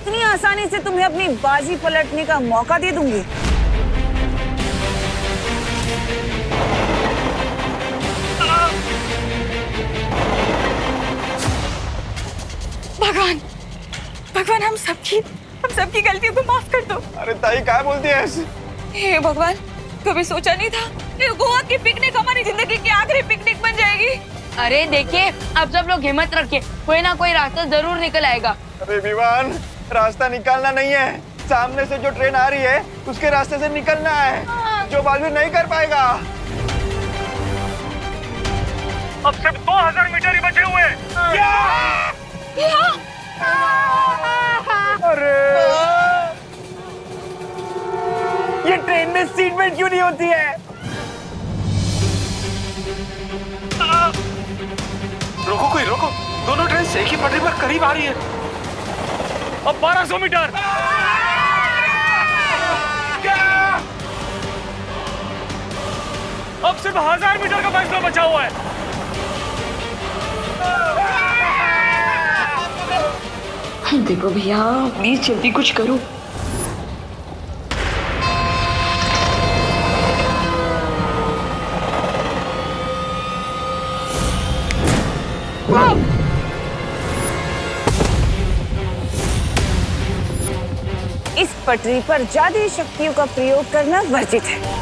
इतनी आसानी से तुम्हें अपनी बाजी पलटने का मौका दे दूंगी? भगवान, भगवान हम सबकी गलतियों को माफ कर दो। अरे ताई क्या बोलती है ऐसे? हे भगवान, कभी सोचा नहीं था ये गोवा की पिकनिक हमारी जिंदगी की आखिरी पिकनिक बन जाएगी। अरे देखिए, अब सब लोग हिम्मत रखिए, कोई ना कोई रास्ता जरूर निकल आएगा। अरे विवान, रास्ता निकालना नहीं है, सामने से जो ट्रेन आ रही है उसके रास्ते से निकलना है, जो बालवीर नहीं कर पाएगा। अब सिर्फ 2000 मीटर ही बचे हुए हैं। अरे ये ट्रेन में सीट बेल्ट क्यों नहीं होती है? रोको कोई रोको, दोनों ट्रेन एक ही पटरी पर करीब आ रही है। अब 1200 मीटर। अब सिर्फ 1000 मीटर का फैसला बचा हुआ है। देखो भैया, प्लीज जल्दी कुछ करो। इस पटरी पर जादुई शक्तियों का प्रयोग करना वर्जित है।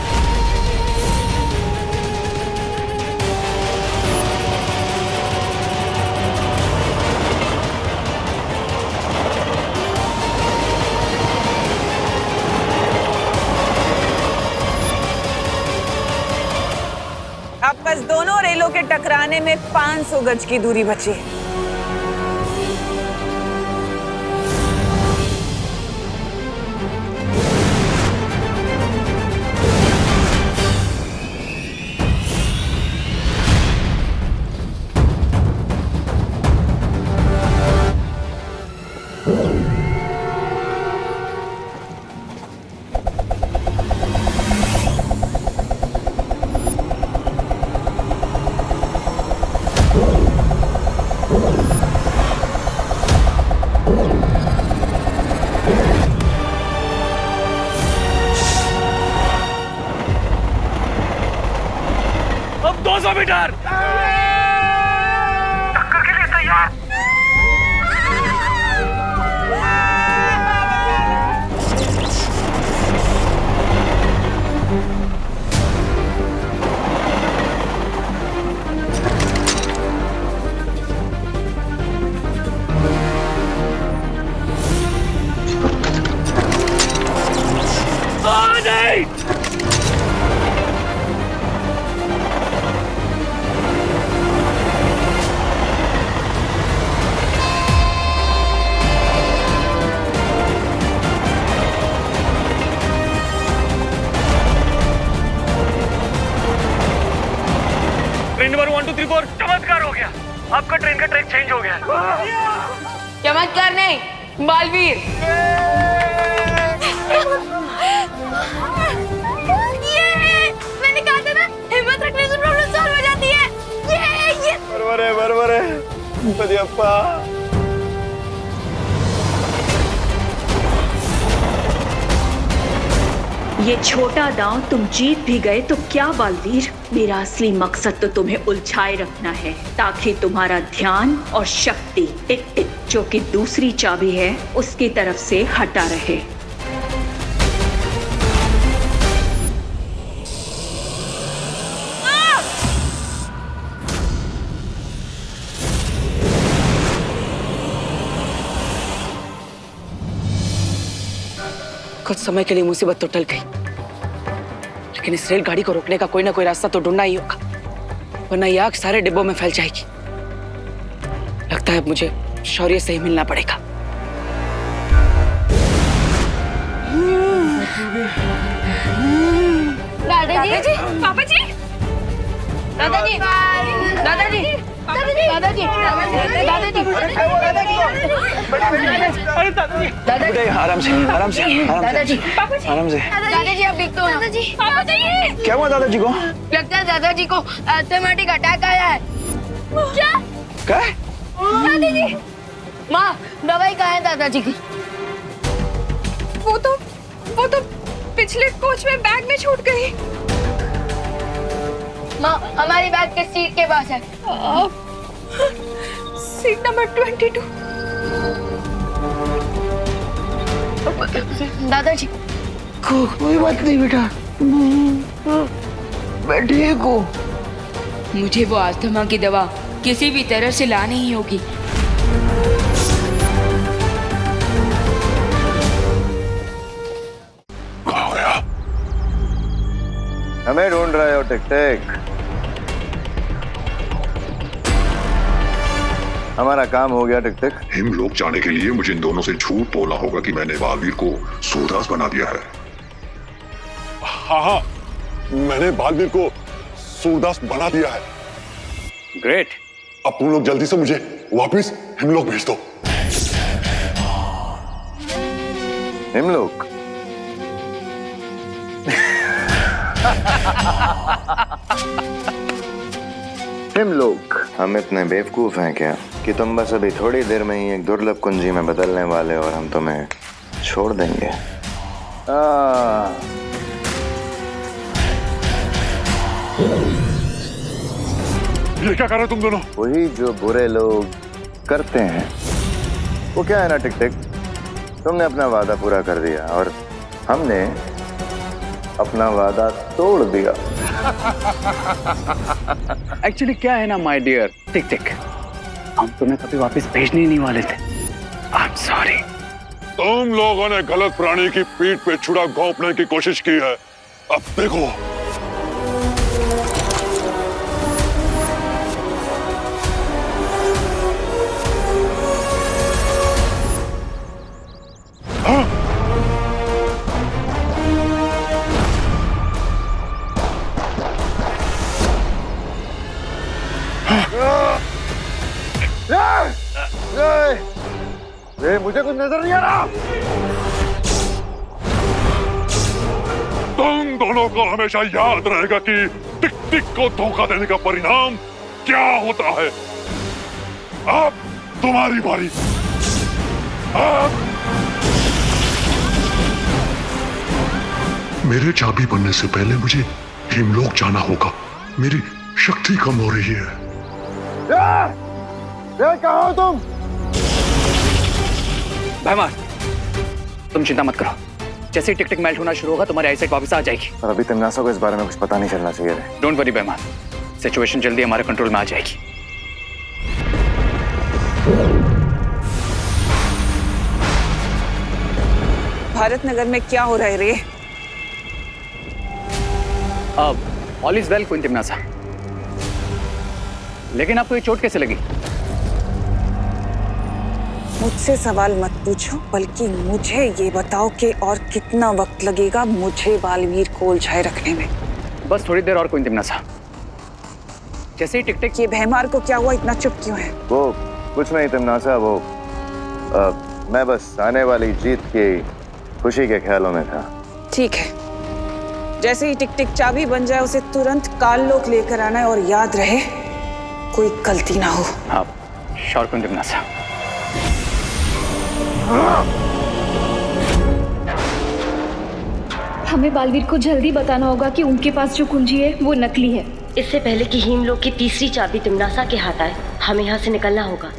अब बस दोनों रेलों के टकराने में 500 गज की दूरी बची है। अब 200 मीटर। टक्कर के लिए तैयार। नहीं। ट्रेन नंबर 1 2 3 4 चमत्कार हो गया। आपका ट्रेन का ट्रैक चेंज हो गया। चमत्कार नहीं, बालवीर। मैंने कहा था ना, हिम्मत रखने से प्रॉब्लम सॉल्व हो जाती है। ये बरोबर है गणपति ये छोटा दांव तुम जीत भी गए तो क्या बालवीर, मेरा असली मकसद तो तुम्हें उलझाए रखना है ताकि तुम्हारा ध्यान और शक्ति टिक टिक जो कि दूसरी चाबी है उसकी तरफ से हटा रहे। कुछ समय के लिए मुसीबत तो टल गई, लेकिन इस रेलगाड़ी को रोकने का कोई ना कोई रास्ता तो ढूंढना ही होगा, वरना ये आग सारे डिब्बों में फैल जाएगी। लगता है अब मुझे शौर्य से ही मिलना पड़ेगा। दादाजी, पापा जी, दादाजी, दादाजी, दादाजी, दादाजी, दादाजी आराम से दादाजी, पापा जी, आराम से। दादाजी आप दिखते हो। दादाजी, पापा जी, क्या हुआ दादाजी को? लगता है दादाजी को एस्थेमेटिक अटैक आया है। क्या? दादाजी, माँ, दवाई कहाँ है दादाजी की? वो तो पिछले कोच में बैग में छूट गई। माँ, हमारी बैग किस सीट के पास है? Seat number 22। दादाजी, कोई बात नहीं बेटा, मैं ठीक हूँ। मुझे वो अस्थमा की दवा किसी भी तरह से लानी ही होगी। कहाँ गया? हमें ढूंढ रहे हो टिक टिक? हमारा काम हो गया टिक टिक। हिमलोक जाने के लिए मुझे इन दोनों से झूठ बोलना होगा कि मैंने बालवीर को सूरदास बना दिया है। हाँ, मैंने बालवीर को सूरदास बना दिया है। ग्रेट। अब तुम लोग जल्दी से मुझे वापस हिमलोक भेज दो। हिमलोक? हिमलोक? हम इतने बेवकूफ हैं क्या कि तुम बस अभी थोड़ी देर में ही एक दुर्लभ कुंजी में बदलने वाले और हम तुम्हें छोड़ देंगे। ये क्या कर रहे हो तुम दोनों? वही जो बुरे लोग करते हैं। वो क्या है ना टिक टिक, तुमने अपना वादा पूरा कर दिया और हमने अपना वादा तोड़ दिया। एक्चुअली क्या है ना माय डियर टिक टिक, हम तुम्हें कभी वापस भेजने ही नहीं वाले थे। I am sorry. तुम लोगों ने गलत प्राणी की पीठ पे छुरा घोंपने की कोशिश की है। अब देखो। मुझे कुछ नजर नहीं आ रहा। तुम दोनों को हमेशा याद रहेगा कि टिक टिक को धोखा देने का परिणाम क्या होता है। अब तुम्हारी बारी। मेरे चाबी बनने से पहले मुझे हिमलोक जाना होगा। मेरी शक्ति कम हो रही है। कहाँ हो तुम? भैमार, तुम चिंता मत करो, जैसे ही टिक टिक मेल्ट होना शुरू होगा तुम्हारी आईसाइट वापस आ जाएगी। और अभी तिमनासा को इस बारे में कुछ पता नहीं चलना चाहिए। डोंट वरी भैमार, सिचुएशन जल्दी हमारे कंट्रोल में आ जाएगी। भारत नगर में क्या हो रहा है रे? अब ऑल इज वेल क्वीन तिमनासा, लेकिन आपको ये चोट कैसे लगी? मुझसे सवाल मत पूछो, बल्कि मुझे ये बताओ कि और कितना वक्त लगेगा मुझे बालवीर को उलझाए रखने में। बस थोड़ी देर और क्वीन तिमनासा। जैसे ही टिक टिक। ये भैमार को क्या हुआ, इतना चुप क्यों है? वो कुछ नहीं तिमनासा, वो मैं बस आने वाली जीत की खुशी के ख्यालों में था। ठीक है, जैसे ही टिक टिक चाबी बन जाए उसे तुरंत काललोक लेकर आना है और याद रहे कोई गलती ना हो। हाँ, श्योर क्वीन तिमनासा। हमें बालवीर को जल्दी बताना होगा कि उनके पास जो कुंजी है वो नकली है। इससे पहले कि हिमलोक की तीसरी चाबी तिमनासा के हाथ आए, हमें यहाँ से निकलना होगा।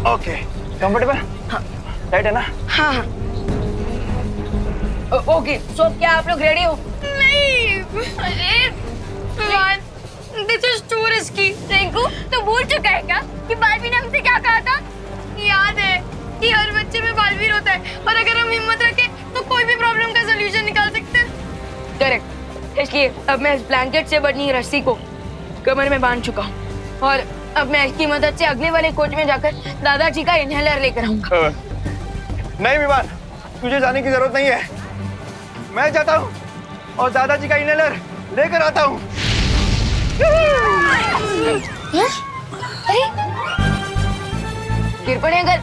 Okay, comfortable? हाँ, राइट है ना? हाँ हाँ। ओके, सो क्या आप लोग रेडी हो? नहीं, अरे this is to risky. Rinku, तो भूल चुका है क्या कि बालवीर ने हमसे क्या कहा था? याद है कि हर बच्चे में बालवीर होता है और अगर हम हिम्मत रखें तो कोई भी प्रॉब्लम का सलूशन निकाल सकते हैं। करेक्ट। इसलिए अब मैं इस ब्लैंकेट से बनी रस्सी को कमर में बांध चुका हूँ और अब मैं इसकी मदद से अगले वाले कोच में जाकर दादाजी का इनहेलर लेकर आऊंगा। नहीं विमान, तुझे जाने की जरूरत नहीं है। मैं जाता हूँ और दादाजी का इनहेलर लेकर आता हूँ। कृपया अगर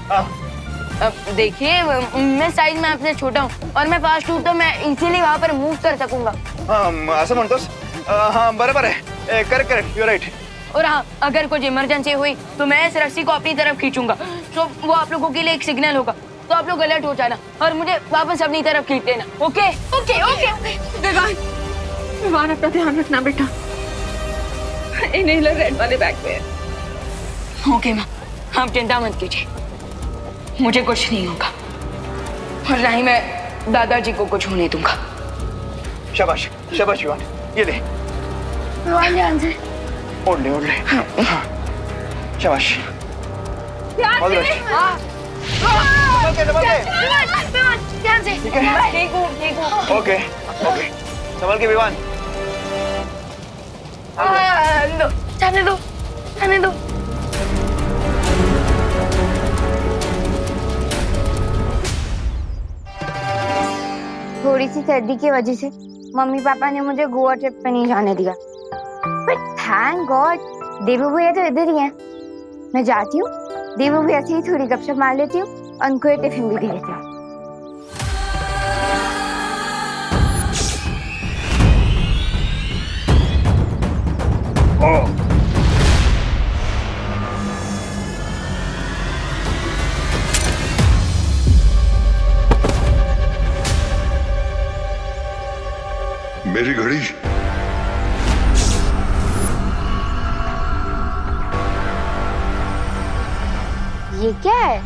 अब देखिए मैं साइज में आपसे छोटा हूँ और मैं फास्ट हूँ तो मैं इजीली वहाँ पर मूव कर सकूंगा। हाँ असं म्हणतोस? हाँ बरोबर आहे, करेक्ट यू राइट। और हाँ, अगर कुछ इमरजेंसी हुई तो मैं इस रस्सी को अपनी तरफ खींचूंगा, तो वो आप लोगों के लिए एक सिग्नल होगा, तो आप लोग अलर्ट हो जाना और मुझे वापस अपनी तरफ खींच लेना। ओके ओके ओके विवान अपना ध्यान रखना बेटा, इनहेलर रेड वाले बैग में है। ओके माँ, आप चिंता मत कीजिए, मुझे कुछ नहीं होगा और ना ही मैं दादाजी को कुछ होने दूंगा। शाबाश शाबाश विवान, ये ले ध्यान से ओढ़ ले। हाँ शाबाश, ऑल द बेस्ट। ध्यान से। ठीक है, ठीक हूँ। ओके ओके, संभल के विवान। जाने दो जाने दो। थोड़ी सी सर्दी की वजह से मम्मी पापा ने मुझे गोवा ट्रिप पे नहीं जाने दिया, बट थैंक गॉड देवू भैया तो इधर ही हैं। मैं जाती हूँ, देवू भैया से ही थोड़ी गपशप मार लेती हूँ और उनको टिफिन भी दे देती हूँ। मेरी घड़ी ये क्या है?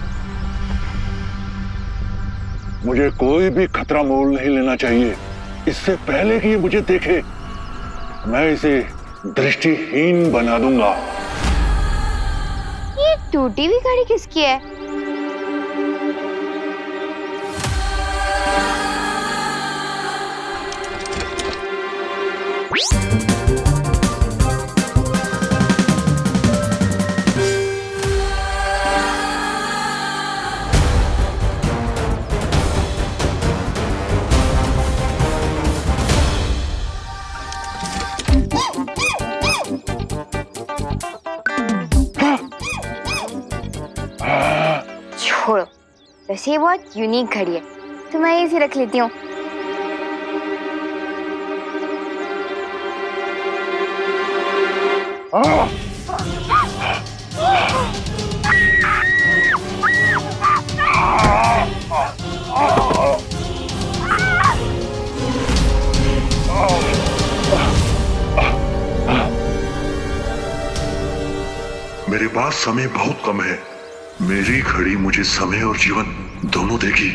मुझे कोई भी खतरा मोल नहीं लेना चाहिए इससे पहले कि ये मुझे देखे। मैं इसे दृष्टिहीन बना दूंगा। ये टूटी हुई घड़ी किसकी है? छोड़ो, वैसे ये बहुत यूनिक घड़ी है तो मैं इसे रख लेती हूँ। मेरे पास समय बहुत कम है। मेरी घड़ी मुझे समय और जीवन दोनों देगी।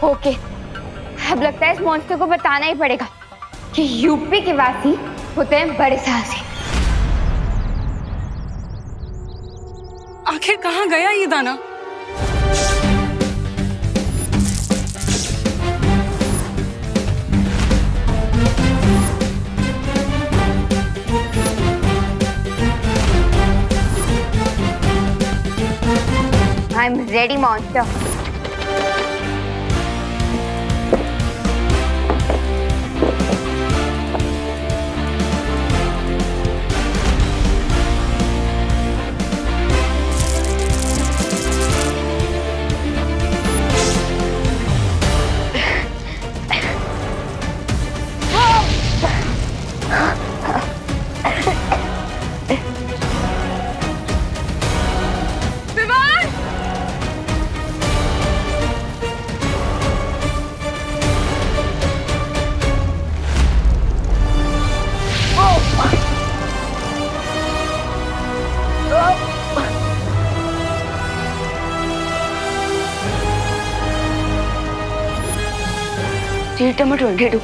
ओके, अब लगता है इस मॉन्स्टर को बताना ही पड़ेगा कि यूपी के वासी होते हैं बड़े साहसी। आखिर कहाँ गया ये दाना? I'm ready, monster. Seat number 22।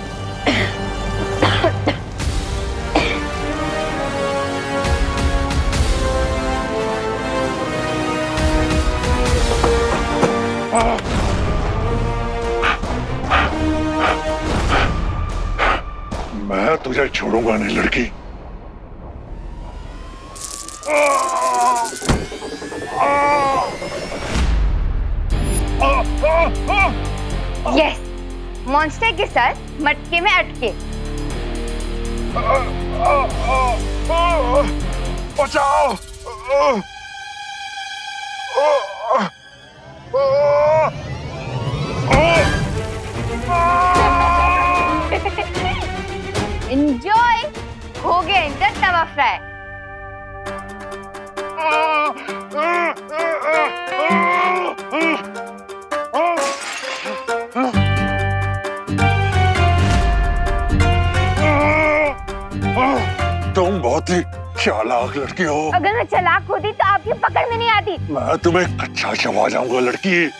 मैं तुझे छोड़ूंगा नहीं लड़की। यस, मॉन्स्टर के साथ मटके में अटके। बचाओ! एंजॉय, हो गया इनका तवा फ्राई। तुम बहुत ही चालाक लड़की हो। अगर मैं चालाक होती तो आपकी पकड़ में नहीं आती। मैं तुम्हें कच्चा चबा जाऊंगा लड़की।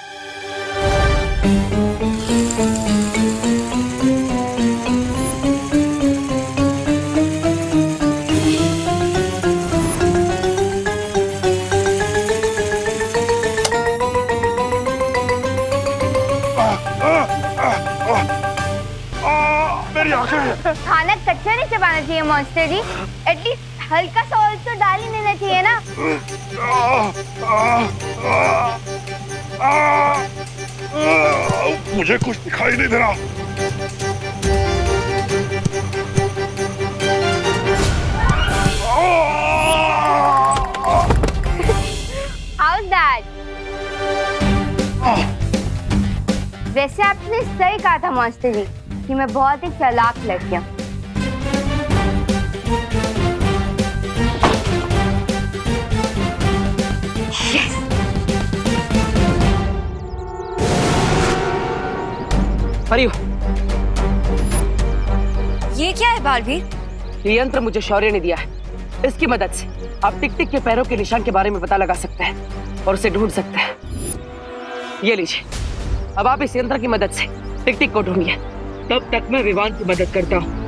मेरी आंखें। खाना कच्चा नहीं चबाना चाहिए मॉन्स्टर जी, एटलीस्ट हल्का सा ऑयल तो डाल ही देना चाहिए ना। मुझे कुछ दिखाई नहीं दे रहा। How's that? वैसे आपने सही कहा था मॉन्स्टर जी कि मैं बहुत ही चालाक लड़की हूँ। परियो, ये क्या है बालवीर? ये यंत्र मुझे शौर्य ने दिया है। इसकी मदद से आप टिक टिक के पैरों के निशान के बारे में पता लगा सकते हैं और उसे ढूंढ सकते हैं। ये लीजिए, अब आप इस यंत्र की मदद से टिक टिक को ढूंढिए। तब तक मैं विवान की मदद करता हूँ।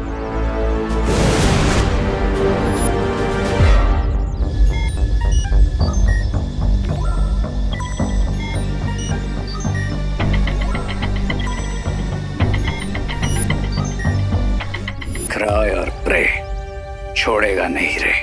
क्राय और प्रे छोड़ेगा नहीं रे।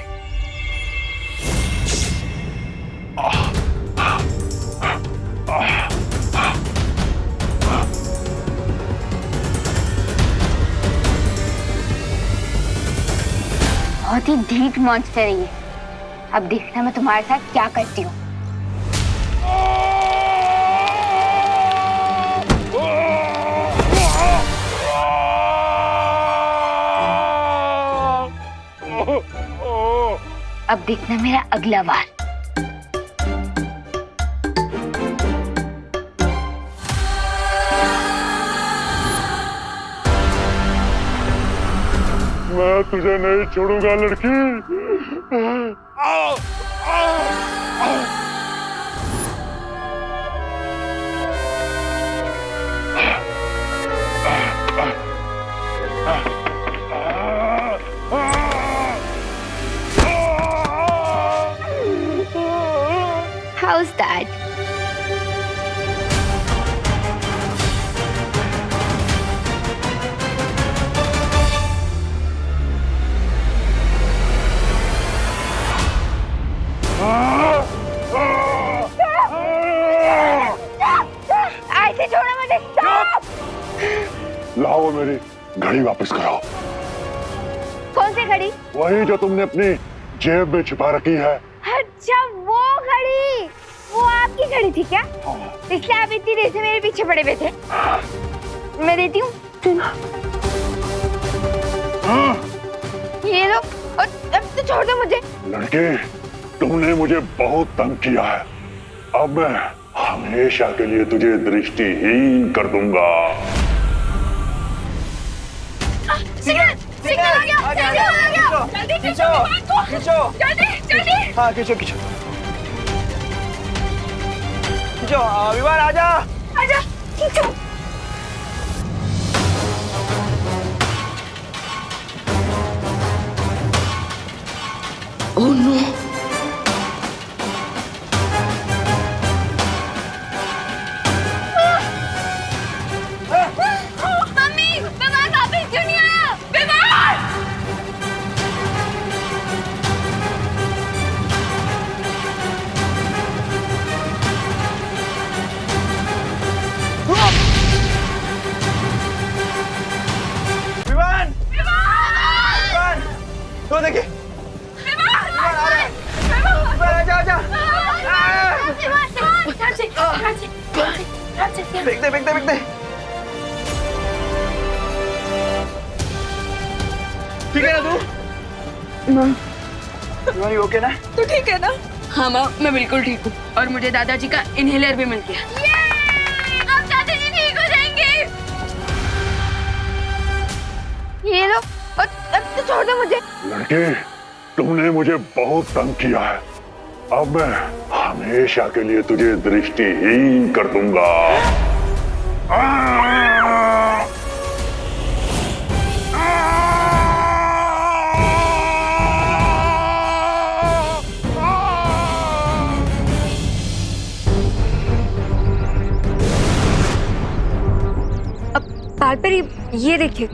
बहुत ही ढीठ मॉन्स्टर है ये। अब देखना मैं तुम्हारे साथ क्या करती हूँ। अब देखना मेरा अगला वार। मैं तुझे नहीं छोड़ूंगा लड़की। How's that? ऐसे छोड़ो मुझे। Stop! लाओ मेरी घड़ी वापस कराओ। कौन सी घड़ी? वही जो तुमने अपनी जेब में छुपा रखी है। अच्छा वो घड़ी, वो आपकी घड़ी थी क्या? इसलिए आप इतनी देर से मेरे पीछे पड़े हुए थे। मैं देती हूँ। ये लो, और अब तो छोड़ दो मुझे। लड़के, तुमने मुझे बहुत तंग किया है। अब मैं हमेशा के लिए तुझे दृष्टिहीन कर दूंगा। सिग्नल, सिग्नल आ गया, सिग्नल आ गया। जल्दी खींचो, खींचो। जल्दी, जल्दी। हाँ खींचो खींचो खींचो। विवान आजा। आजा, खींचो। Oh no. मम्मी विवान वापस क्यों नहीं आया? विवान! विवान! विवान! तो देखिए विवान आ रहा है। विवान आजा आजा। फेंक दे फेंक दे फेंक दे। ठीक है ना तू? विवान ओके ना? तो ठीक है ना? हाँ माँ, मैं बिल्कुल ठीक हूँ और मुझे दादाजी का इनहेलर भी मिल गया। अब दादाजी ठीक हो जाएंगे। ये लो, अब तो छोड़ दो मुझे। लड़के, तुमने मुझे बहुत तंग किया है। अब मैं हमेशा के लिए तुझे दृष्टिहीन कर दूंगा। बाल पर ये देखिए।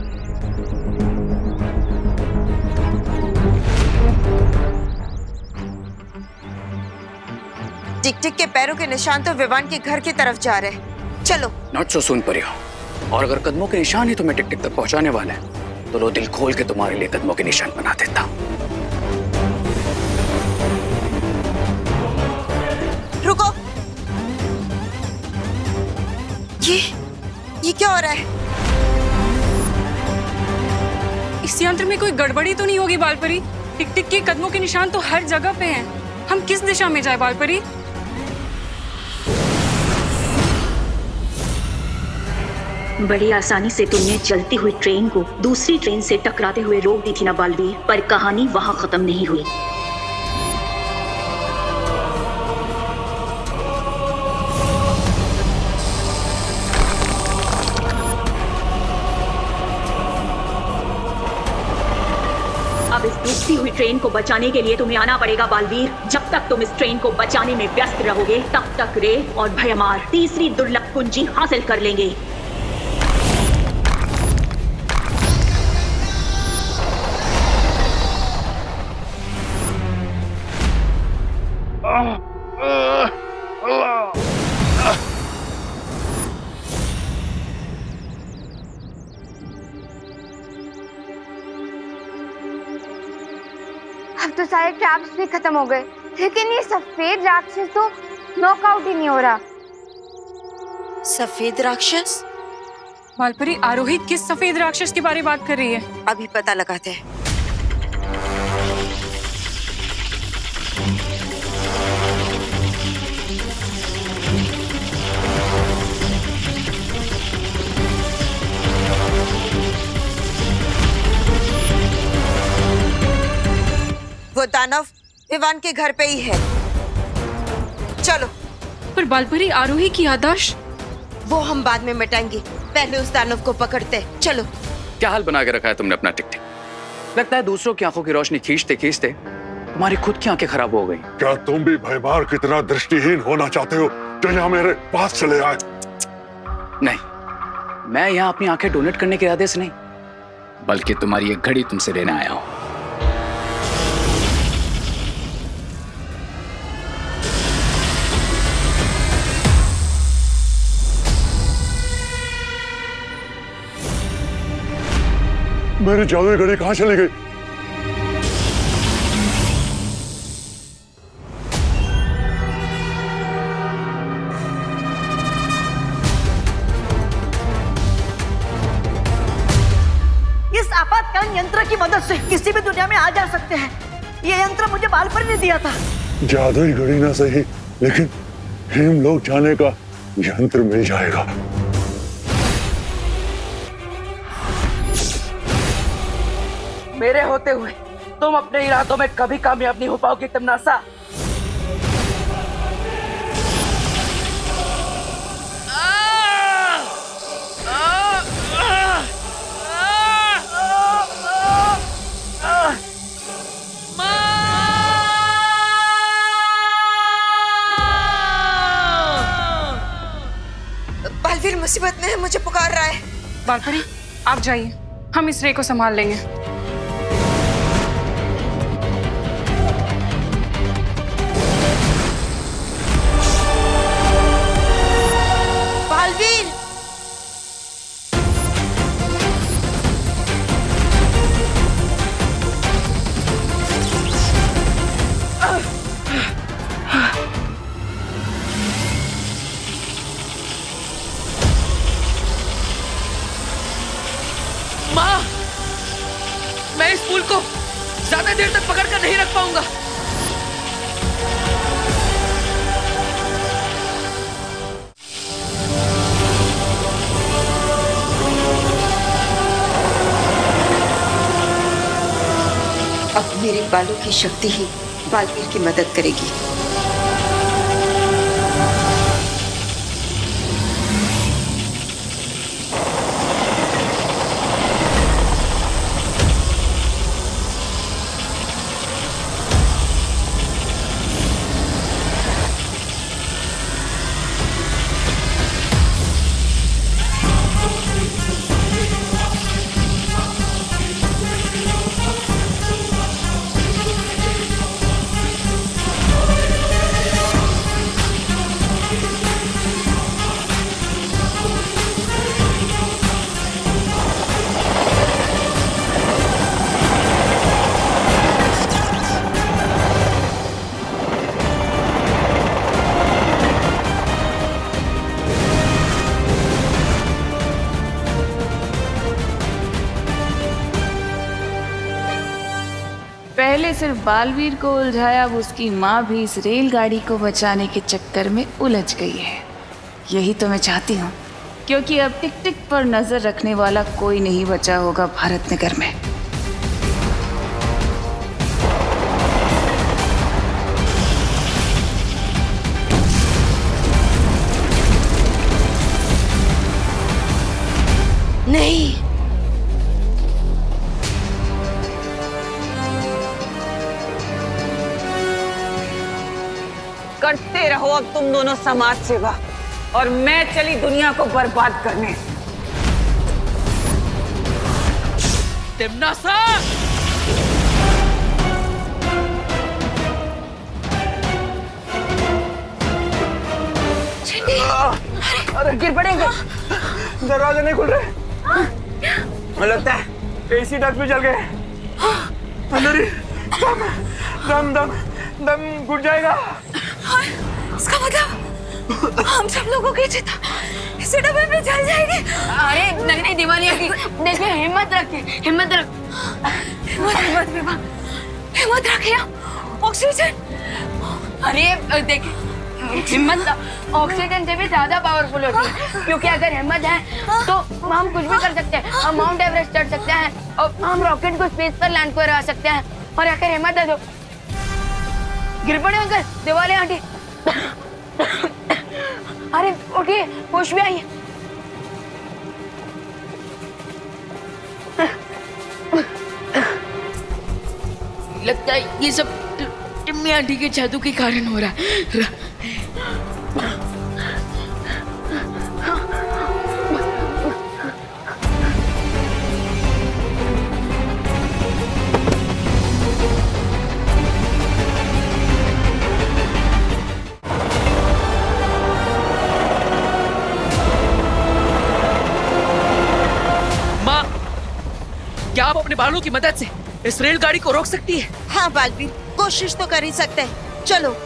टिक टिक के पैरों के निशान तो विवान के घर की तरफ जा रहे हैं। चलो। नॉट सो सून परिया। और अगर कदमों के निशान ही तुम्हें टिक टिक तक पहुंचाने वाले हैं तो लो दिल खोल के तुम्हारे लिए कदमों के निशान बना देता। रुको। ये क्या हो रहा है? इस यंत्र में कोई गड़बड़ी तो नहीं होगी बालपरी? टिक टिक के कदमों के निशान तो हर जगह पे हैं। हम किस दिशा में जाए बालपरी? बड़ी आसानी से तुमने चलती हुई ट्रेन को दूसरी ट्रेन से टकराते हुए रोक दी थी ना बालवीर, पर कहानी वहां खत्म नहीं हुई। अब इस डूबती हुई ट्रेन को बचाने के लिए तुम्हें आना पड़ेगा बालवीर। जब तक तुम इस ट्रेन को बचाने में व्यस्त रहोगे तब तक रे और भयमार तीसरी दुर्लभ कुंजी हासिल कर लेंगे। अब तो सारे ट्रैप्स भी खत्म हो गए, लेकिन ये सफेद राक्षस तो नॉकआउट ही नहीं हो रहा। सफेद राक्षस? बालपरी, आरोही किस सफेद राक्षस के बारे में बात कर रही है? अभी पता लगाते हैं। वो दानव विवान के घर पे ही है। चलो। पर बालपरी, आरोही की याददाश्त? वो हम बाद में मिटाएंगे, पहले उस दानव को पकड़ते। चलो। क्या हाल बना के रखा है तुमने अपना टिक टिक? लगता है दूसरों की आंखों की रोशनी खींचते खींचते तुम्हारी खुद की आंखें खराब हो गई। क्या तुम भी भयमार की तरह दृष्टिहीन होना चाहते हो जो यहाँ मेरे पास चले आए? नहीं, मैं यहाँ अपनी आंखें डोनेट करने के इरादे से नहीं, बल्कि तुम्हारी एक घड़ी तुमसे लेने आया हूँ। मेरी जादुई घड़ी कहाँ चली गई? इस आपातकालीन यंत्र की मदद से किसी भी दुनिया में आ जा सकते हैं। ये यंत्र मुझे बालपरी ने दिया था। जादुई घड़ी ना सही, लेकिन हिम लोग जाने का यंत्र मिल जाएगा। मेरे होते हुए तुम अपने इरादों में कभी कामयाब नहीं हो पाओगे तमनासा। मुसीबत में है, मुझे पुकार रहा है। बालपरी आप जाइए, हम इस रे को संभाल लेंगे। बालवीर, माँ, मैं इस पुल को ज्यादा देर तक पकड़ कर नहीं रख पाऊंगा। अब मेरे बालों की शक्ति ही बालवीर की मदद करेगी। पहले सिर्फ बालवीर को उलझाया, अब उसकी माँ भी इस रेलगाड़ी को बचाने के चक्कर में उलझ गई है। यही तो मैं चाहती हूँ, क्योंकि अब टिक टिक पर नजर रखने वाला कोई नहीं बचा होगा भारत नगर में। नहीं, करते रहो अब तुम दोनों समाज सेवा, और मैं चली दुनिया को बर्बाद करने। तिम्नासा! अरे गिर पड़ेंगे। दरवाजे नहीं खुल रहे, मुझे लगता है एसी डक्ट भी जल गए। अंदर ही दम दम दम घुट जाएगा। इसका मतलब हम सब लोगों की चिता इसी डब्बे में जल जाएगी। अरे नहीं नहीं दीवानी, देखिए हिम्मत रखिए, हिम्मत रख, हिम्मत विभा, हिम्मत रखिए। ऑक्सीजन, अरे देखिए हिम्मत ऑक्सीजन से भी ज्यादा पावरफुल होती है, क्योंकि अगर हिम्मत है तो हम कुछ भी कर सकते हैं। हम माउंट एवरेस्ट चढ़ सकते हैं और हम रॉकेट को स्पेस पर लैंड करवा सकते हैं। और अगर हिम्मत है तो गिर पड़े अंकल, दिवाले आंटी। अरे उठिए, होश भी आइए। लगता है ये सब टिम्मी आंटी के जादू के कारण हो रहा है। माँ, क्या आप अपने बालों की मदद से इस रेलगाड़ी को रोक सकती है? हाँ बालवीर, कोशिश तो कर ही सकते हैं। चलो।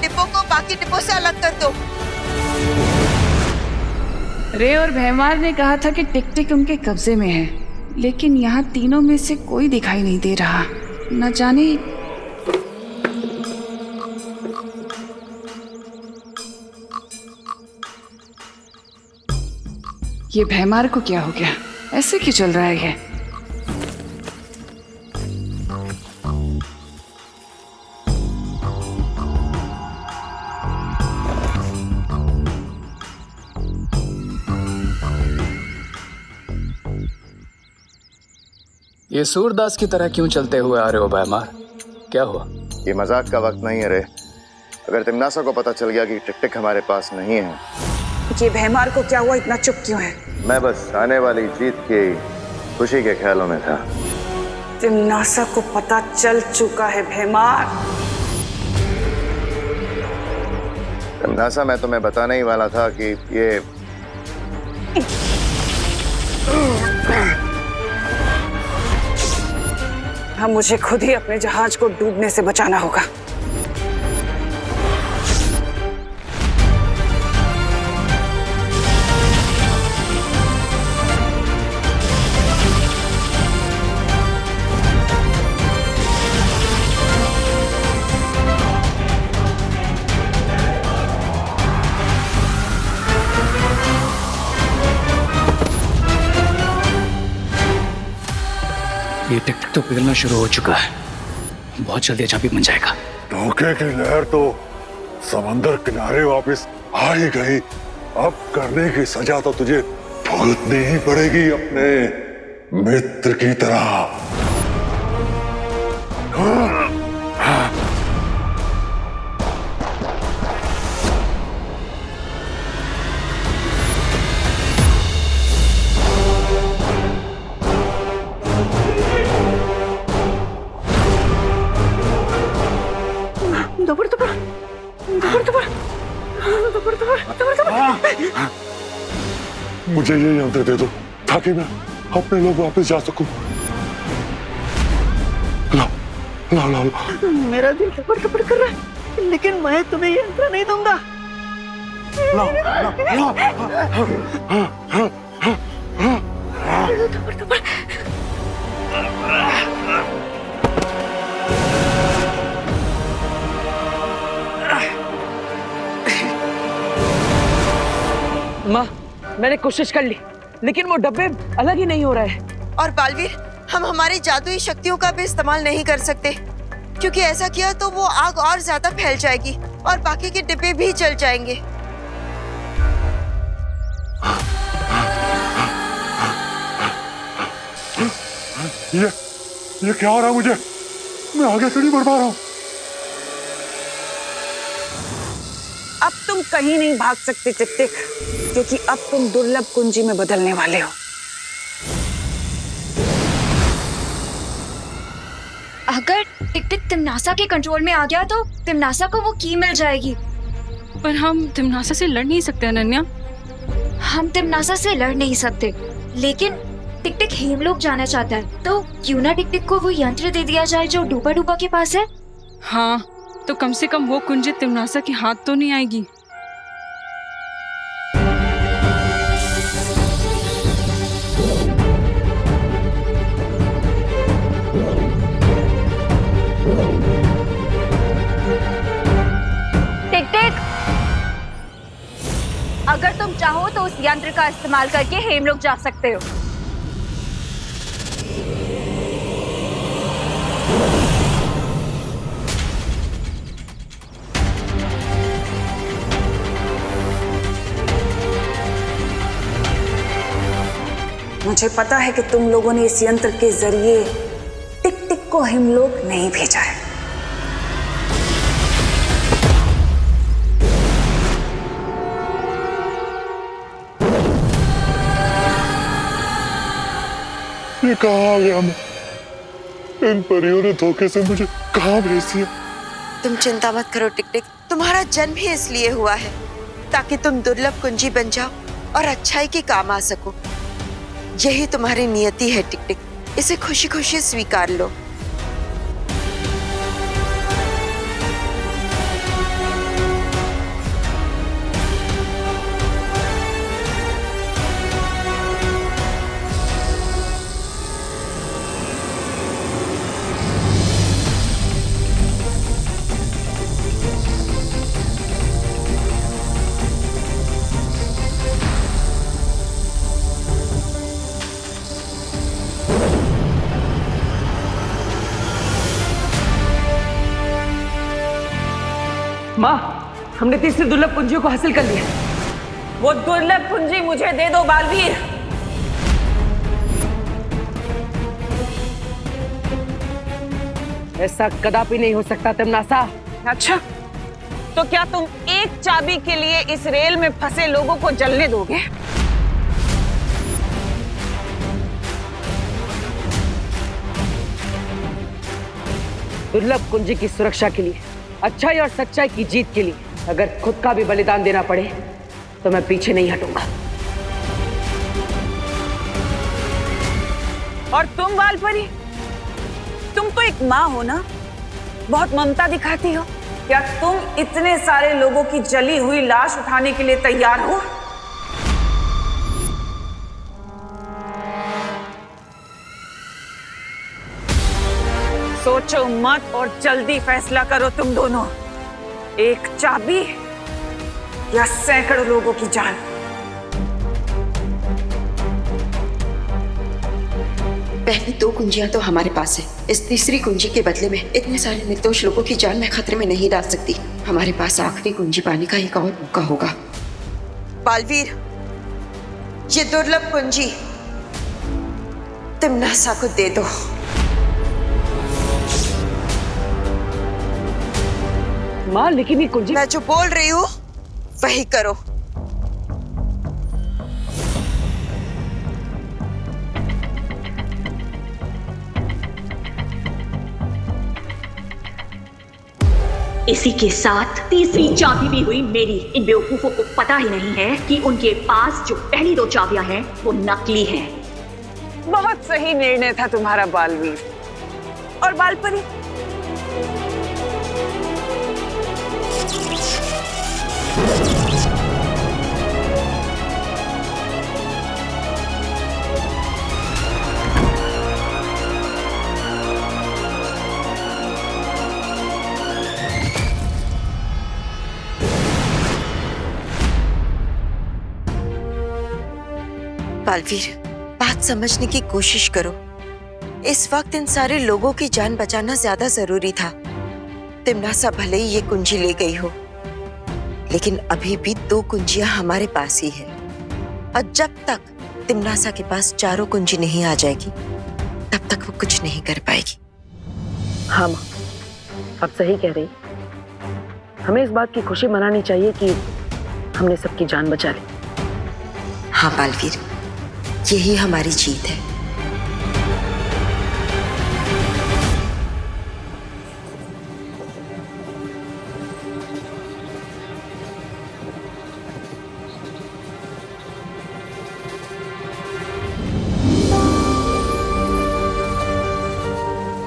डिब्बों को बाकी डिब्बों से अलग कर दो। रे और भैमार ने कहा था कि टिक टिक उनके कब्जे में है, लेकिन यहाँ तीनों में से कोई दिखाई नहीं दे रहा। न जाने ये भैमार को क्या हो गया, ऐसे क्यों चल रहा है ये? ये सूरदास की तरह क्यों चलते हुए आ रहे हो भैमार? क्या हुआ? ये मजाक का वक्त नहीं है रे। अगर तिमनासा को पता चल गया कि टिक टिक हमारे पास नहीं है। ये भैमार को क्या हुआ, इतना चुप क्यों है? मैं बस आने वाली जीत की खुशी के ख्यालों में था। तिमनासा को पता चल चुका है भैमार। तिमनासा, मैं तुम्हें बताने ही वाला था कि ये हम मुझे खुद ही अपने जहाज को डूबने से बचाना होगा। ये टिक टिक तो पिघलना शुरू हो चुका है, बहुत जल्दी चाबी बन जाएगा। धोखे की लहर तो समंदर किनारे वापस आ ही गई। अब करने की सजा तो तुझे भुगतनी ही पड़ेगी अपने मित्र की तरह। मुझे ये यंत्र दे दो ताकि मैं अपने लोग वापस जा सकूं। ला, ला, ला, ला। मेरा दिल धड़क कर रहा है, लेकिन मैं तुम्हें ये यंत्र नहीं दूंगा। ला, ला, माँ, मैंने कोशिश कर ली, लेकिन वो डब्बे अलग ही नहीं हो रहा है। और बालवीर, हम हमारी जादुई शक्तियों का भी इस्तेमाल नहीं कर सकते, क्योंकि ऐसा किया तो वो आग और ज्यादा फैल जाएगी और बाकी के डिब्बे भी जल जाएंगे। ये क्या हो रहा है मुझे? मैं आगे क्यों नहीं बढ़ पा रहा हूँ? अब तुम कहीं नहीं भाग सकते टिक टिक, क्योंकि अब तुम दुर्लभ कुंजी में बदलने वाले हो। अगर टिक टिक तिमनासा के कंट्रोल में आ गया तो तिमनासा को वो की मिल जाएगी। पर हम तिमनासा से लड़ नहीं सकते अनन्या। हम तिमनासा से लड़ नहीं सकते, लेकिन टिक टिक हेमलोक जाना चाहता है, तो क्यों ना टिक टिक को वो यंत्र दे दिया जाए जो डूबा डूबा के पास है। हाँ, तो कम से कम वो कुंजी तिमनासा के हाथ तो नहीं आएगी। टिक टिक, अगर तुम चाहो तो उस यंत्र का इस्तेमाल करके हेमलोक जा सकते हो। मुझे पता है कि तुम लोगों ने इस यंत्र के जरिए टिक टिक को हेमलोक नहीं भेजा है। ये कहाँ आ गया मैं? इन परियों ने धोखे से मुझे कहाँ भेज दिया? तुम चिंता मत करो टिक टिक, तुम्हारा जन्म ही इसलिए हुआ है ताकि तुम दुर्लभ कुंजी बन जाओ और अच्छाई के काम आ सको। यही तुम्हारी नियति है टिक टिक, इसे खुशी खुशी स्वीकार लो। माँ, हमने तीसरी दुर्लभ कुंजियों को हासिल कर लिया। वो दुर्लभ कुंजी मुझे दे दो बालवीर। ऐसा कदापि नहीं हो सकता तिमनासा। अच्छा, तो क्या तुम एक चाबी के लिए इस रेल में फंसे लोगों को जलने दोगे? दुर्लभ कुंजी की सुरक्षा के लिए, अच्छाई और सच्चाई की जीत के लिए अगर खुद का भी बलिदान देना पड़े तो मैं पीछे नहीं हटूंगा। और तुम बालपरी, तुम तो एक माँ हो ना, बहुत ममता दिखाती हो। क्या तुम इतने सारे लोगों की जली हुई लाश उठाने के लिए तैयार हो? सोचो मत और जल्दी फैसला करो तुम दोनों। एक चाबी या सैकड़ों लोगों की जान। पहली 2 कुंजियां तो हमारे पास है। इस तीसरी कुंजी के बदले में इतने सारे निर्दोष लोगों की जान मैं खतरे में नहीं डाल सकती। हमारे पास आखिरी कुंजी पाने का एक और मौका होगा। बालवीर, ये दुर्लभ कुंजी तिमनासा को दे दो। माँ, लेकिन ये कुंजी, मैं जो बोल रही हूँ वही करो। इसी के साथ तीसरी चाबी भी हुई मेरी। इन बेवकूफों को पता ही नहीं है कि उनके पास जो पहली 2 चाबियां हैं वो नकली हैं। बहुत सही निर्णय था तुम्हारा बालवीर। और बालपरी, बालवीर, बात समझने की कोशिश करो। इस वक्त इन सारे लोगों की जान बचाना ज्यादा जरूरी था। तिमनासा भले ही ये कुंजी ले गई हो, लेकिन अभी भी 2 कुंजियां हमारे पास ही है। और जब तक तिमनासा के पास चारों कुंजी नहीं आ जाएगी, तब तक वो कुछ नहीं कर पाएगी। हाँ माँ, आप सही कह रही। हमें इस बात की खुशी मनानी चाहिए कि हमने सबकी जान बचा ली। हाँ बालवीर, यही हमारी जीत है।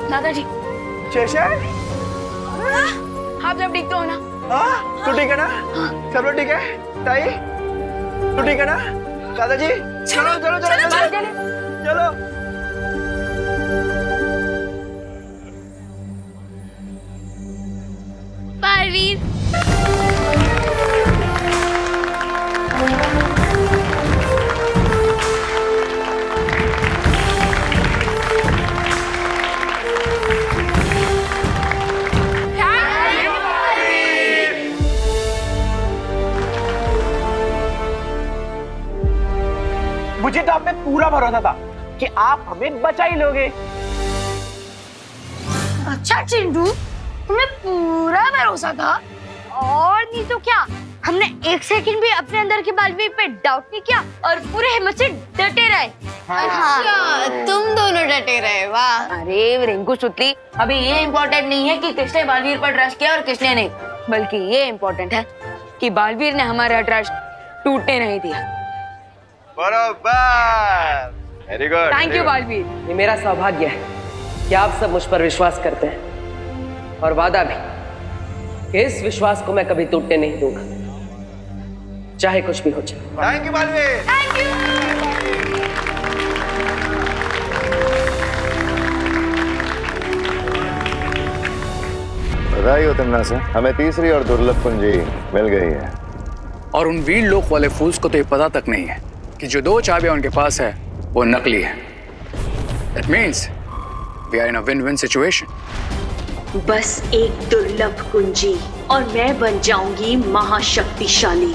दादाजी, शेषन, आप जब ठीक तो हो ना? हाँ, तू ठीक है ना? सब लोग ठीक है? ताई, तू ठीक है ना? दादाजी, चलो चलो चलो चलो चलो। बालवीर, मुझे तो आप पे पूरा भरोसा था कि आप हमें बचा ही लोगे। अच्छा चिंटू, तुम्हें पूरा भरोसा था? और नहीं तो क्या, हमने 1 सेकंड भी अपने अंदर के बालवीर पे डाउट नहीं किया और पूरे हिम्मत से डटे रहे। अच्छा, तुम दोनों डटे रहे, वाह। अरे रिंकू सुतली, अभी ये इम्पोर्टेंट नहीं है कि किसने बालवीर पर ट्रस्ट किया और किसने नहीं, बल्कि ये इम्पोर्टेंट है कि बालवीर ने हमारा ट्रस्ट टूटने नहीं दिया। बराबर, very good. Thank you Baalveer. ये मेरा सौभाग्य है कि आप सब मुझ पर विश्वास करते हैं, और वादा भी कि इस विश्वास को मैं कभी टूटने नहीं दूंगा, चाहे कुछ भी हो जाए। Thank you Baalveer. Thank you. बधाई हो तिमनासा, हमें तीसरी और दुर्लभ कुंजी मिल गई है। और उन वीर लोक वाले फूल्स को तो ये पता तक नहीं है कि जो 2 चाबियां उनके पास है वो नकली है। That means we are in a win-win situation. बस एक दुर्लभ कुंजी और मैं बन जाऊंगी महाशक्तिशाली।